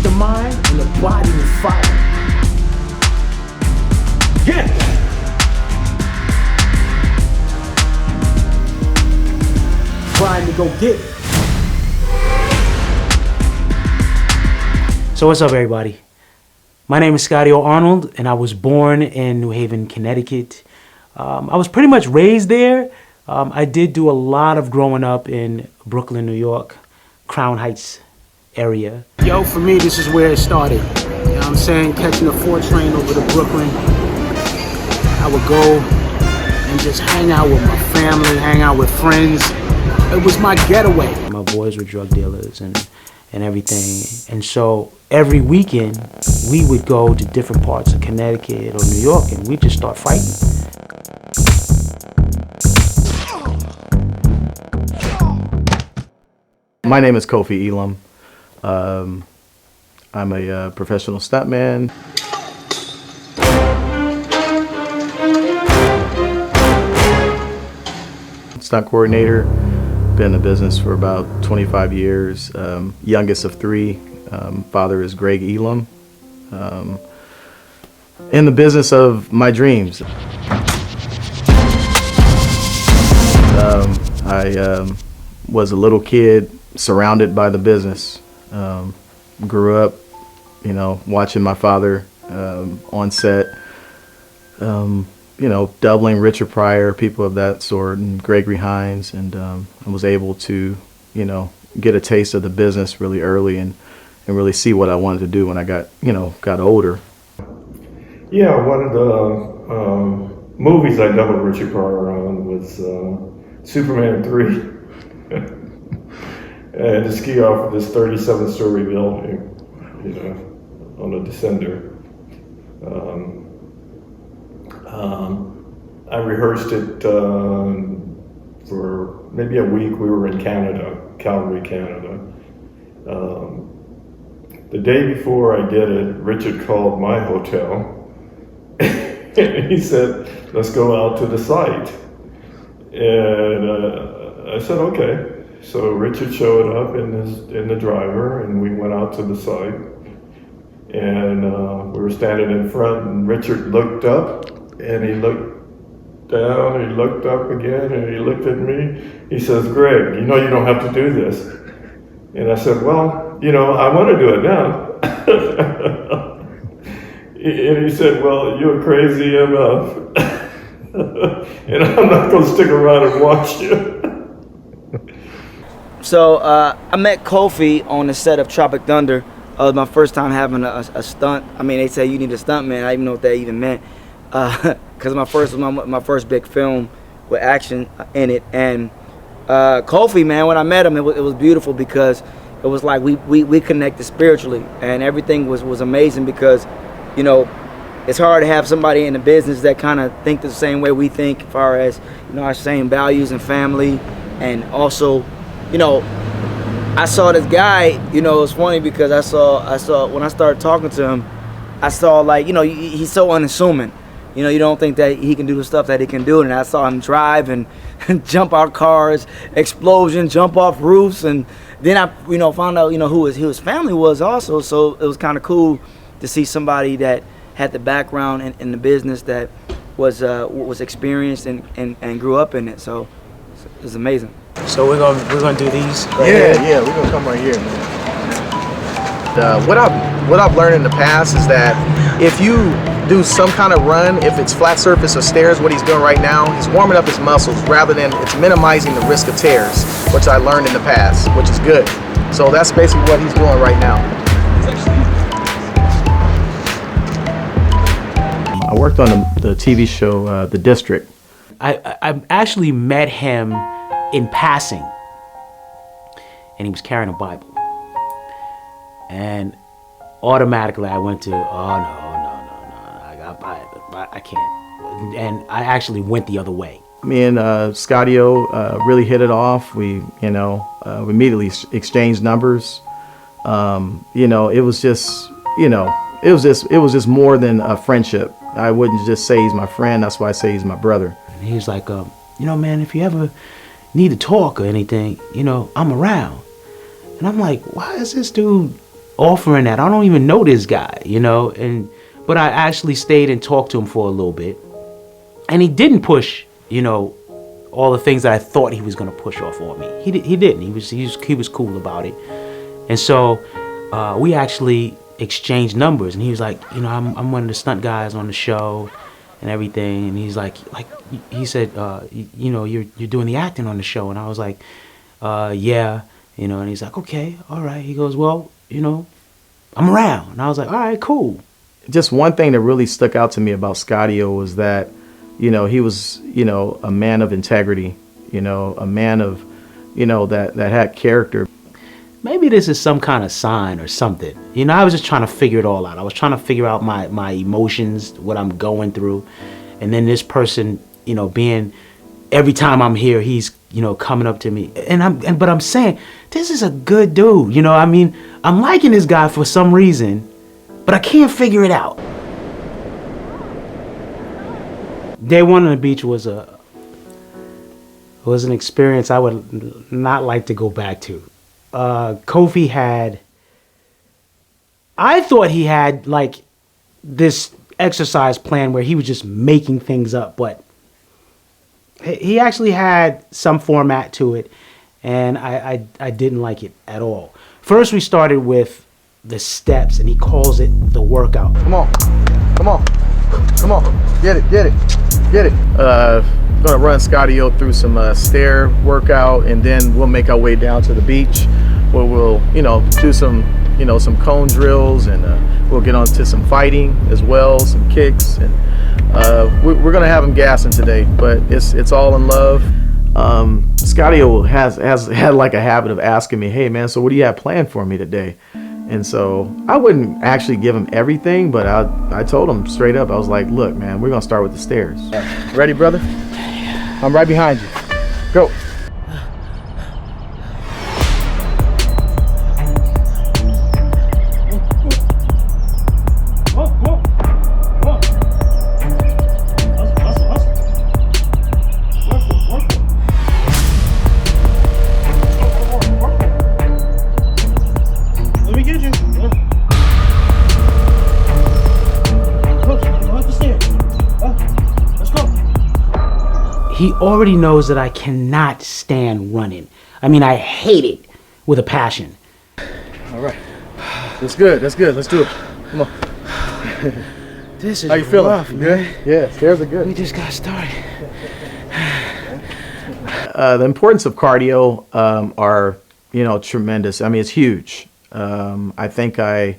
the mind and the body will follow. Get it! Trying to go get it. So what's up, everybody? My name is Scotty O. Arnold, and I was born in New Haven, Connecticut. I was pretty much raised there. I did do a lot of growing up in Brooklyn, New York, Crown Heights area. Yo, for me, this is where it started. You know what I'm saying? Catching the 4 train over to Brooklyn. I would go and just hang out with my family, hang out with friends. It was my getaway. My boys were drug dealers and everything. And so every weekend, we would go to different parts of Connecticut or New York, and we'd just start fighting. My name is Kofi Elam. I'm a professional stuntman. Stunt coordinator. Been in the business for about 25 years. Youngest of 3. Father is Greg Elam. In the business of my dreams. I was a little kid surrounded by the business. Grew up, you know, watching my father on set. You know, doubling Richard Pryor, people of that sort, and Gregory Hines, and I was able to, you know, get a taste of the business really early and really see what I wanted to do when I got older. Yeah, one of the movies I doubled Richard Pryor on was Superman 3. And to ski off of this 37-story building, you know, on a descender. I rehearsed it for maybe a week. We were in Canada, Calgary, Canada. The day before I did it, Richard called my hotel and he said, "Let's go out to the site." And I said, "Okay." So Richard showed up in the driver, and we went out to the site. And we were standing in front, and Richard looked up, and he looked down, and he looked up again, and he looked at me. He says, "Greg, you know you don't have to do this." And I said, "Well, you know, I want to do it now." And he said, "Well, you're crazy enough, and I'm not going to stick around and watch you." So I met Kofi on the set of Tropic Thunder. It was my first time having a stunt. I mean, they say you need a stunt man. I didn't even know what that even meant. Because my first big film with action in it. And Kofi, man, when I met him, it was beautiful because it was like we connected spiritually, and everything was amazing because, you know, it's hard to have somebody in the business that kind of think the same way we think as far as, you know, our same values and family. And also, you know, I saw this guy, you know, it was funny because I saw when I started talking to him, I saw, like, you know, he's so unassuming. You know, you don't think that he can do the stuff that he can do. And I saw him drive and jump out cars, explosion, jump off roofs. And then I, you know, found out, you know, who his family was also. So it was kind of cool to see somebody that had the background in the business that was experienced and grew up in it. So it was amazing. So we're gonna do these. Yeah, we're gonna come right here, man. What I've learned in the past is that if you do some kind of run, if it's flat surface or stairs, what he's doing right now, he's warming up his muscles rather than it's minimizing the risk of tears, which I learned in the past, which is good. So that's basically what he's doing right now. I worked on the TV show The District. I actually met him in passing, and he was carrying a Bible, and automatically I went to, oh no, I can't, and I actually went the other way. Me and Scotty-O really hit it off. We immediately exchanged numbers. You know, it was just more than a friendship. I wouldn't just say he's my friend. That's why I say he's my brother. And he was like, you know, man, if you ever need to talk or anything, you know, I'm around. And I'm like, why is this dude offering that? I don't even know this guy, you know? But I actually stayed and talked to him for a little bit. And he didn't push, you know, all the things that I thought he was going to push off on me. He didn't. He was cool about it. And so we actually exchanged numbers. And he was like, you know, I'm one of the stunt guys on the show and everything. And he's like he said, you know, you're doing the acting on the show. And I was like, yeah, you know. And he's like, okay, all right. He goes, well, you know, I'm around. And I was like, all right, cool. Just one thing that really stuck out to me about Scotty-O was that, you know, he was, you know, a man of integrity, you know, a man of, you know, that had character. Maybe this is some kind of sign or something. You know, I was just trying to figure it all out. I was trying to figure out my emotions, what I'm going through. And then this person, you know, being, every time I'm here, he's, you know, coming up to me. But I'm saying, this is a good dude. You know, I mean, I'm liking this guy for some reason, but I can't figure it out. Day one on the beach was an experience I would not like to go back to. Kofi I thought he had like this exercise plan where he was just making things up, but he actually had some format to it, and I didn't like it at all. First we started with the steps, and he calls it the workout. Come on, get it. Gonna run Scotty-O through some stair workout, and then we'll make our way down to the beach where we'll, you know, do some, you know, some cone drills, and we'll get on to some fighting as well, some kicks, and we're gonna have him gassing today, but it's all in love. Scotty-O has had like a habit of asking me, hey man, so what do you have planned for me today? And so I wouldn't actually give him everything, but I told him straight up, I was like, look man, we're gonna start with the stairs. Ready, brother? I'm right behind you. Go. He already knows that I cannot stand running. I mean, I hate it with a passion. All right. That's good. Let's do it. Come on. This is How you feeling? rough, man. Good? Yeah, stairs are good. We just got started. The importance of cardio are, you know, tremendous. I mean, it's huge. I think I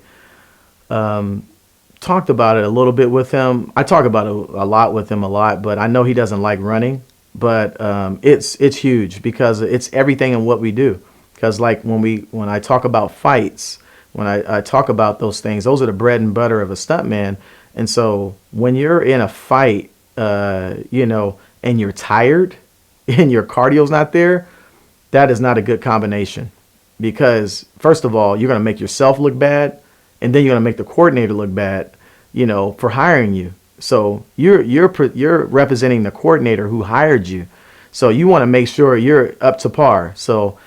talked about it a little bit with him. I talk about it a lot with him, but I know he doesn't like running. But it's huge because it's everything in what we do. Because like when I talk about fights, when I talk about those things, those are the bread and butter of a stuntman. And so when you're in a fight, you know, and you're tired and your cardio's not there, that is not a good combination. Because first of all, you're going to make yourself look bad, and then you're going to make the coordinator look bad, you know, for hiring you. So you're representing the coordinator who hired you. So you want to make sure you're up to par. So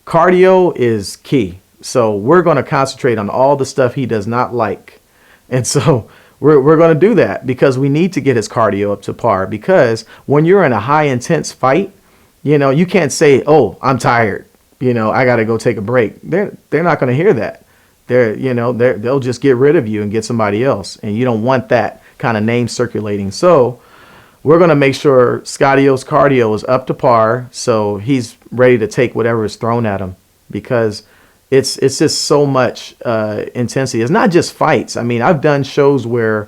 cardio is key. So we're going to concentrate on all the stuff he does not like. And so we're going to do that because we need to get his cardio up to par, because when you're in a high intense fight, you know, you can't say, oh, I'm tired. You know, I got to go take a break. They're not going to hear that. They'll just get rid of you and get somebody else. And you don't want that kind of name circulating. So we're going to make sure Scotty-O's cardio is up to par, so he's ready to take whatever is thrown at him, because it's just so much intensity. It's not just fights. I mean, I've done shows where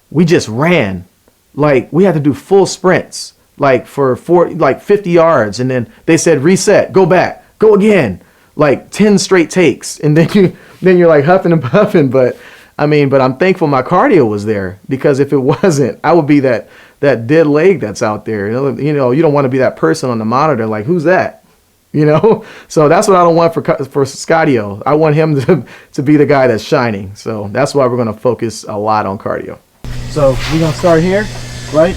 we just ran, like we had to do full sprints, like for 50 yards, and then they said reset, go back, go again, like 10 straight takes, and then you're like huffing and puffing. But I'm thankful my cardio was there, because if it wasn't, I would be that dead leg that's out there. You know, you don't want to be that person on the monitor like, who's that? You know, so that's what I don't want for Scotty-O. I want him to be the guy that's shining. So that's why we're going to focus a lot on cardio. So we're going to start here, right?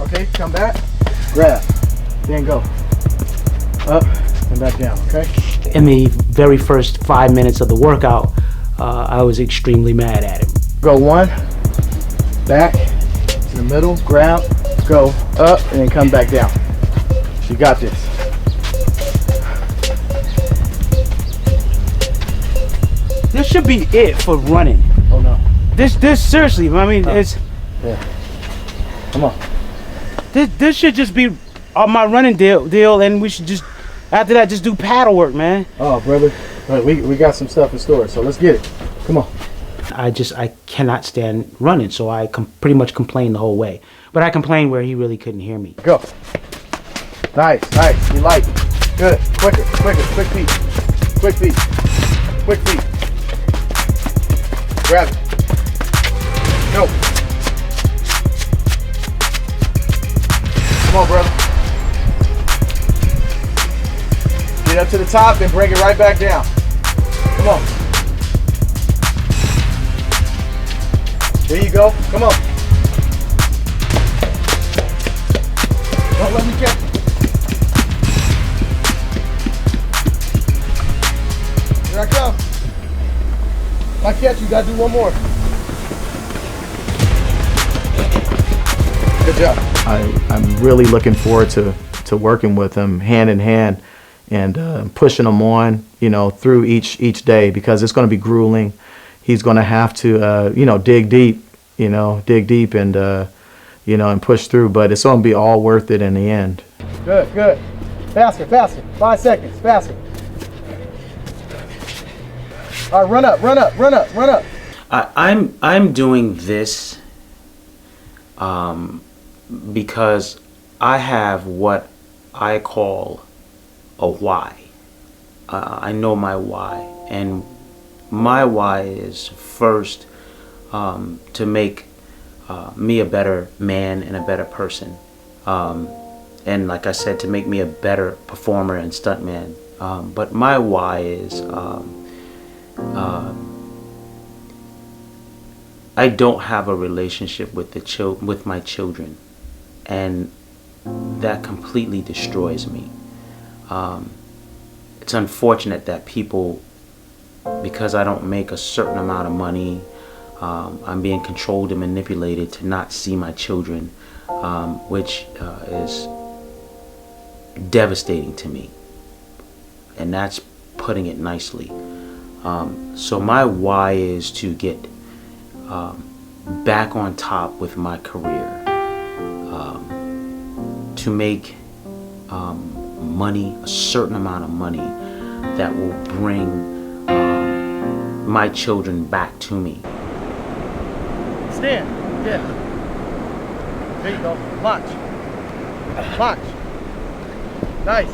Okay, come back, grab. then go. Up and back down, okay? In the very first 5 minutes of the workout, I was extremely mad at him. Go 1, back, to the middle, grab, go, up, and then come back down. You got this. This should be it for running. Oh no. This seriously, I mean, it's, Come on. this should just be my running deal, and we should just, after that, just do paddle work, man. Oh, brother. All right, we got some stuff in store, so let's get it. Come on. I cannot stand running, so I pretty much complained the whole way. But I complained where he really couldn't hear me. Go. Nice, nice. You like it. Good. Quicker, quicker. Quick feet. Quick feet. Quick feet. Grab it. Go. Come on, brother. Get up to the top and bring it right back down. Come on. There you go. Come on. Don't let me catch you. Here I come. If I catch you, gotta do one more. Good job. I'm really looking forward to working with him hand in hand and pushing him on, through each day, because it's going to be grueling. He's going to have to, dig deep, and, and push through, but it's going to be all worth it in the end. Good, good. Faster, faster. 5 seconds, faster. All right, run up, run up, run up, run up. I'm doing this because I have what I call a why. I know my why, and my why is first to make me a better man and a better person, and like I said, to make me a better performer and stuntman. But my why is I don't have a relationship with with my children, and that completely destroys me. It's unfortunate that people, because I don't make a certain amount of money, I'm being controlled and manipulated to not see my children, which is devastating to me, and that's putting it nicely. So my why is to get back on top with my career, to make money, a certain amount of money that will bring my children back to me. Stand. Yeah. There you go. Launch. Launch. Nice.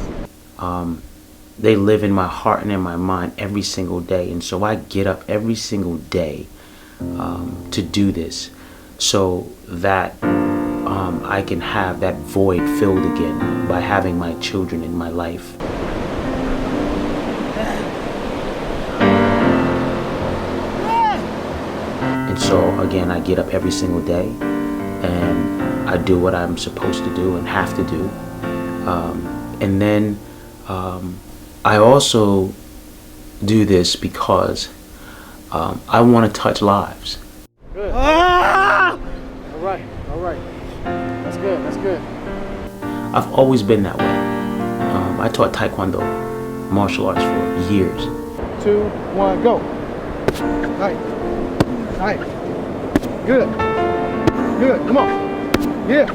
They live in my heart and in my mind every single day, and so I get up every single day to do this, so that I can have that void filled again by having my children in my life. And so again, I get up every single day and I do what I'm supposed to do and have to do, and then I also do this because I want to touch lives. Good. Ah! All right. All right. That's good. That's good. I've always been that way. I taught Taekwondo, martial arts, for years. 2, 1, go. Nice. Nice. Good. Good. Come on. Yeah.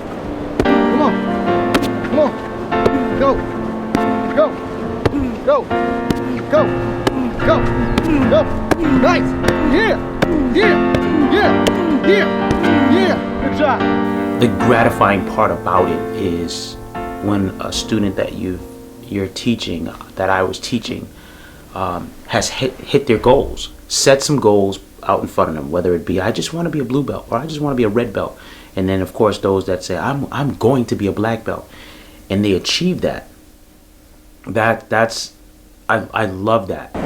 Come on. Come on. Go. Go. Go. Go. Go. Go. Nice. Yeah. Yeah. Yeah. Yeah. Yeah. Good job. The gratifying part about it is when a student that you're teaching, that I was teaching, has hit their goals, set some goals out in front of them, whether it be I just want to be a blue belt or I just want to be a red belt, and then of course those that say I'm going to be a black belt, and they achieve that. That's I love that. All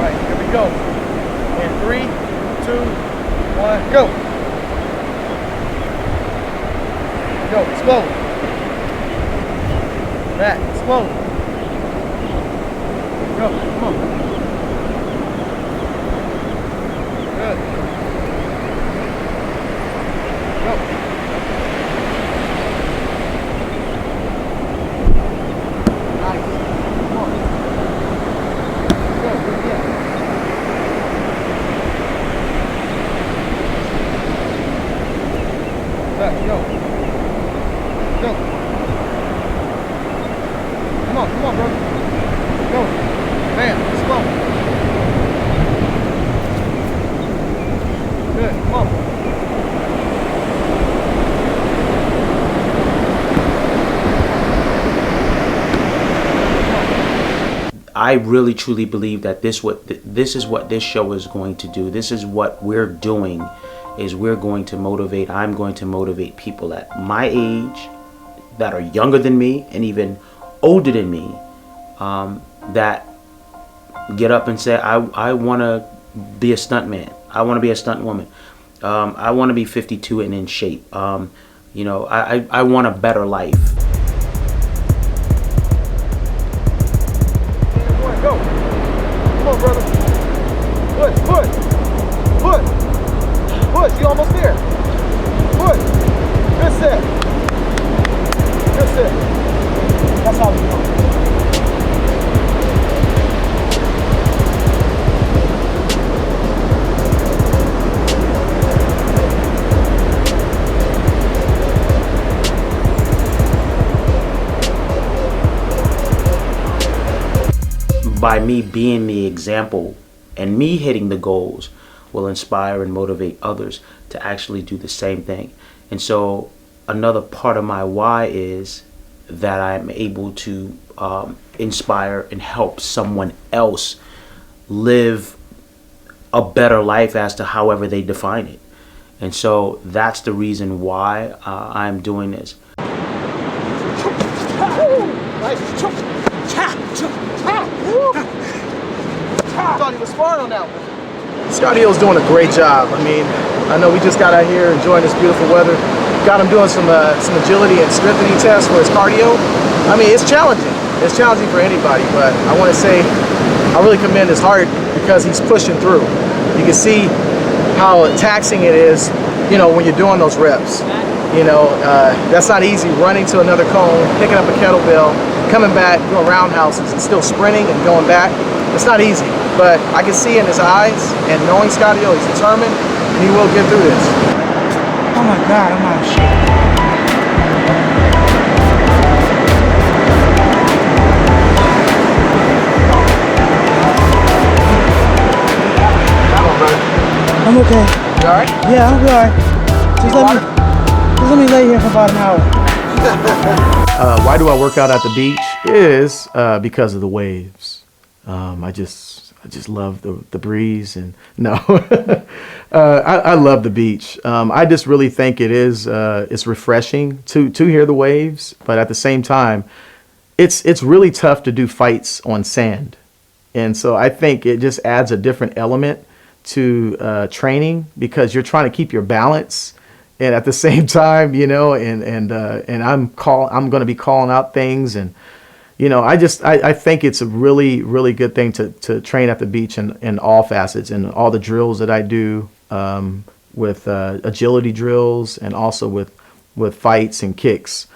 right, here we go. In 3, 2, 1, go. Go, slowly. Back, slowly. Go, come on. Good. Go. Nice. Come on. Go, good, yeah. Back, go. Go. Come on, bro. Go. Bam, slow. Good, come on. I really truly believe that this is what this show is going to do. This is what we're doing, is we're going to motivate. I'm going to motivate people at my age that are younger than me and even older than me, that get up and say, I want to be a stuntman. I want to be a stunt woman. I want to be 52 and in shape. You know, I want a better life. Go. Come on, brother. Push. You almost there. Push. Good set. That's how we go. By me being the example and me hitting the goals will inspire and motivate others to actually do the same thing. And so another part of my why is that I'm able to inspire and help someone else live a better life as to however they define it. And so that's the reason why I'm doing this. I thought he was smart on that one. Scotty-O's doing a great job. I mean, I know we just got out here enjoying this beautiful weather. Got him doing some agility and strengthening tests for his cardio. I mean, it's challenging. It's challenging for anybody, but I want to say I really commend his heart because he's pushing through. You can see how taxing it is, you know, when you're doing those reps. You know, that's not easy, running to another cone, picking up a kettlebell, coming back, doing roundhouses, and still sprinting and going back. It's not easy, but I can see in his eyes, and knowing Scotty-O, he's determined, and he will get through this. Oh my God, I'm out of shape. I'm okay. You all right? Yeah, I'm alright. Just let me lay here for about an hour. Why do I work out at the beach? Is because of the waves. I just love the breeze, and no, I love the beach. I just really think it's refreshing to hear the waves, but at the same time, it's really tough to do fights on sand, and so I think it just adds a different element to training because you're trying to keep your balance. And at the same time, you know, and I'm going to be calling out things, and you know, I think it's a really, really good thing to train at the beach in all facets, and all the drills that I do with agility drills, and also with fights and kicks.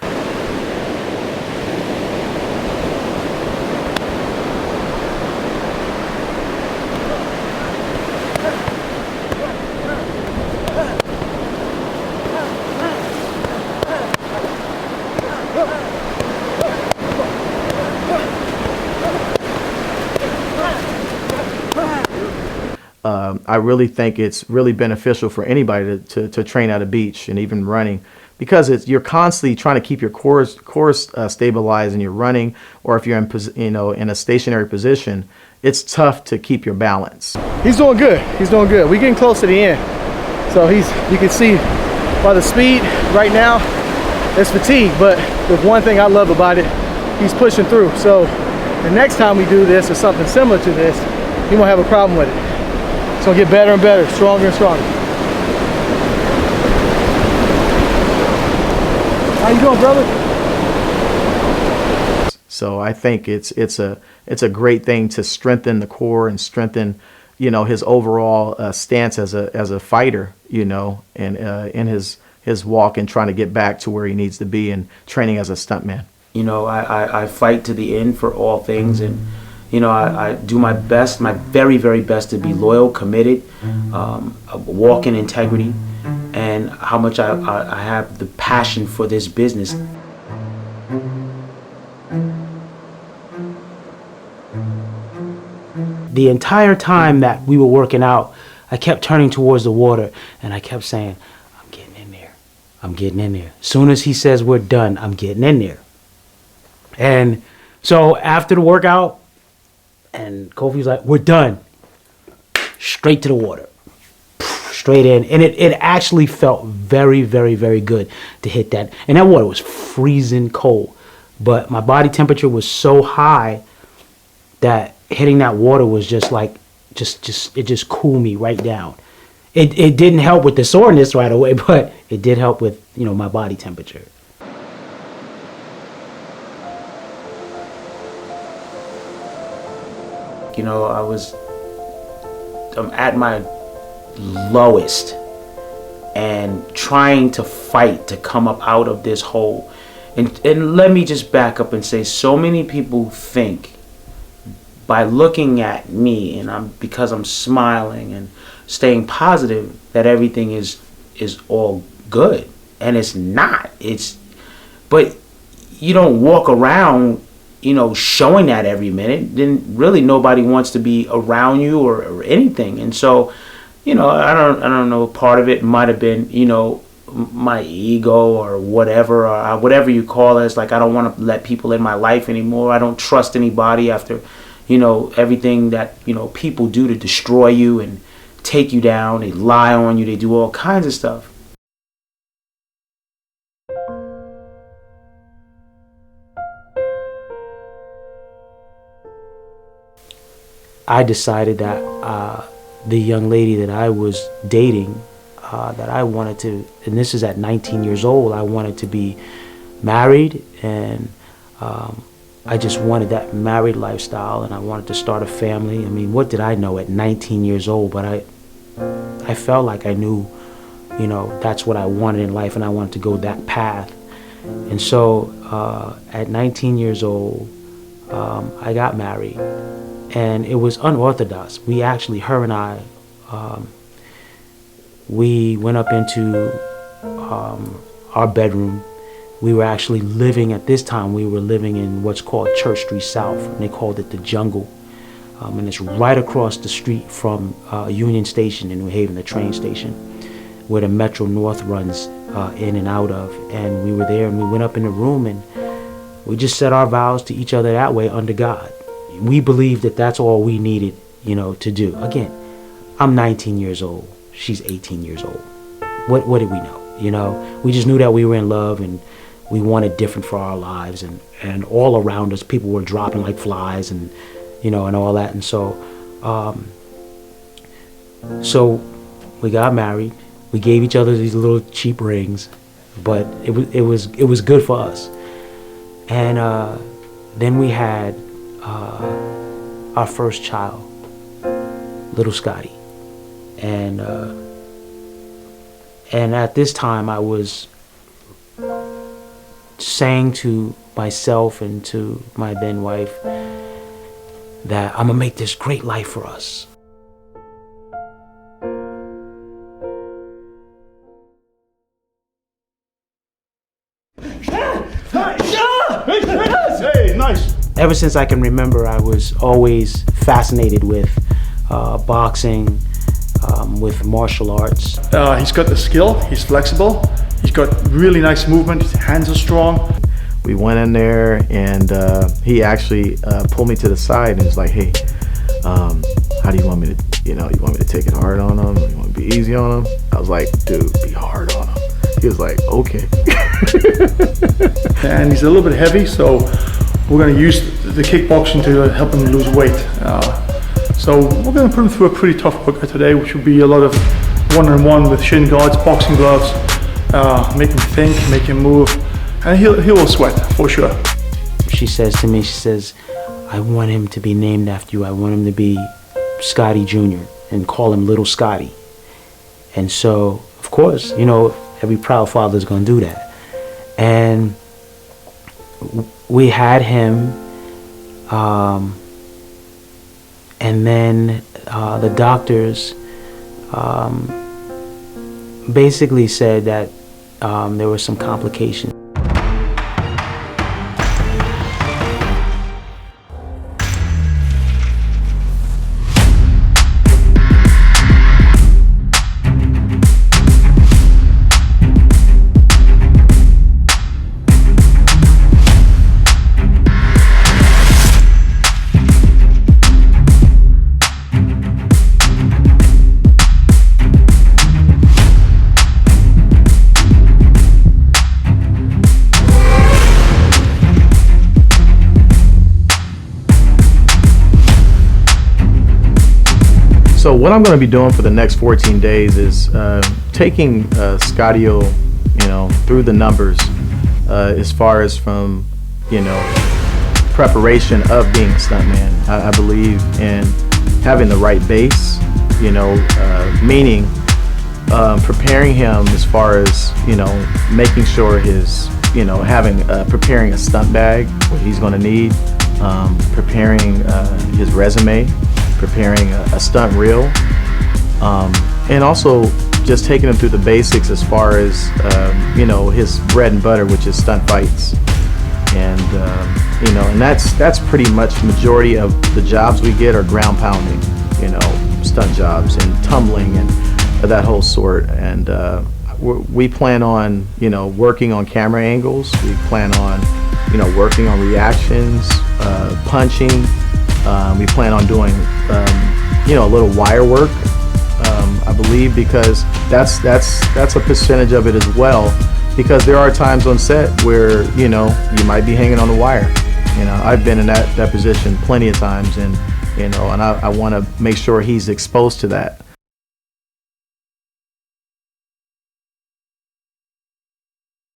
I really think it's really beneficial for anybody to train at a beach and even running, because you're constantly trying to keep your core stabilized, and you're running, or if you're in a stationary position, it's tough to keep your balance. He's doing good. We're getting close to the end. So you can see by the speed right now, it's fatigue, but the one thing I love about it, he's pushing through. So the next time we do this or something similar to this, he won't have a problem with it. It's gonna get better and better, stronger and stronger. you doing, brother? So I think it's a great thing to strengthen the core and strengthen, you know, his overall stance as a fighter, you know, and in his walk and trying to get back to where he needs to be and training as a stuntman. You know, I fight to the end for all things, and you know, I do my best, my very, very best to be loyal, committed, walk in integrity, and how much I have the passion for this business. The entire time that we were working out, I kept turning towards the water and I kept saying, I'm getting in there. I'm getting in there. As soon as he says we're done, I'm getting in there. And so after the workout, and Kofi's like, we're done. Straight to the water. Straight in. And it actually felt very, very, very good to hit that. And that water was freezing cold. But my body temperature was so high that hitting that water was just like, it just cooled me right down. It didn't help with the soreness right away, but it did help with, you know, my body temperature. You know, I'm at my lowest and trying to fight to come up out of this hole. And let me just back up and say, so many people think by looking at me and because I'm smiling and staying positive that everything is all good, and it's not. But you don't walk around, you know, showing that every minute. Then really nobody wants to be around you or anything. And so, you know, I don't know, part of it might have been, you know, my ego or whatever you call it. It's like I don't want to let people in my life anymore. I don't trust anybody after, you know, everything that, you know, people do to destroy you and take you down. They lie on you. They do all kinds of stuff. I decided that the young lady that I was dating, that I wanted to, and this is at 19 years old, I wanted to be married, and I just wanted that married lifestyle, and I wanted to start a family. I mean, what did I know at 19 years old? But I felt like I knew, you know, that's what I wanted in life, and I wanted to go that path. And so at 19 years old, I got married. And it was unorthodox. We actually, her and I, we went up into our bedroom. We were actually living, at this time, we were living in what's called Church Street South, and they called it the Jungle. And it's right across the street from Union Station in New Haven, the train station, where the Metro North runs in and out of. And we were there, and we went up in the room, and we just said our vows to each other that way under God. We believed that that's all we needed, you know, to do. Again, I'm 19 years old. She's 18 years old. What did we know? You know, we just knew that we were in love and we wanted different for our lives. And all around us, people were dropping like flies and, you know, and all that. And so we got married. We gave each other these little cheap rings, but it was good for us. And then we had our first child, little Scotty, and at this time I was saying to myself and to my then wife that I'm gonna make this great life for us. Hey, nice. Ever since I can remember, I was always fascinated with boxing, with martial arts. He's got the skill, he's flexible, he's got really nice movement, his hands are strong. We went in there, and he actually pulled me to the side and was like, hey, how do you want me to, you want me to take it hard on him? Or you want me to be easy on him? I was like, dude, be hard on him. He was like, okay. And he's a little bit heavy, so we're going to use the kickboxing to help him lose weight. So we're going to put him through a pretty tough workout today, which will be a lot of one-on-one with shin guards, boxing gloves, make him think, make him move, and he will sweat for sure. She says to me, she says, I want him to be named after you. I want him to be Scotty Jr. and call him Little Scotty. And so, of course, you know, every proud father is going to do that. And we had him, and then the doctors basically said that there were some complications. So what I'm going to be doing for the next 14 days is taking Scadio, you know, through the numbers as far as from, you know, preparation of being a stuntman. I believe in having the right base, you know, meaning preparing him as far as, you know, making sure his, you know, having preparing a stunt bag, what he's going to need, preparing his resume, preparing a stunt reel, and also just taking him through the basics as far as you know, his bread and butter, which is stunt fights. And you know, and that's pretty much the majority of the jobs we get are ground pounding, you know, stunt jobs and tumbling and that whole sort. And we plan on, you know, working on camera angles. We plan on, you know, working on reactions, punching. We plan on doing, you know, a little wire work, I believe, because that's a percentage of it as well. Because there are times on set where, you know, you might be hanging on the wire. You know, I've been in that position plenty of times, and you know, and I want to make sure he's exposed to that.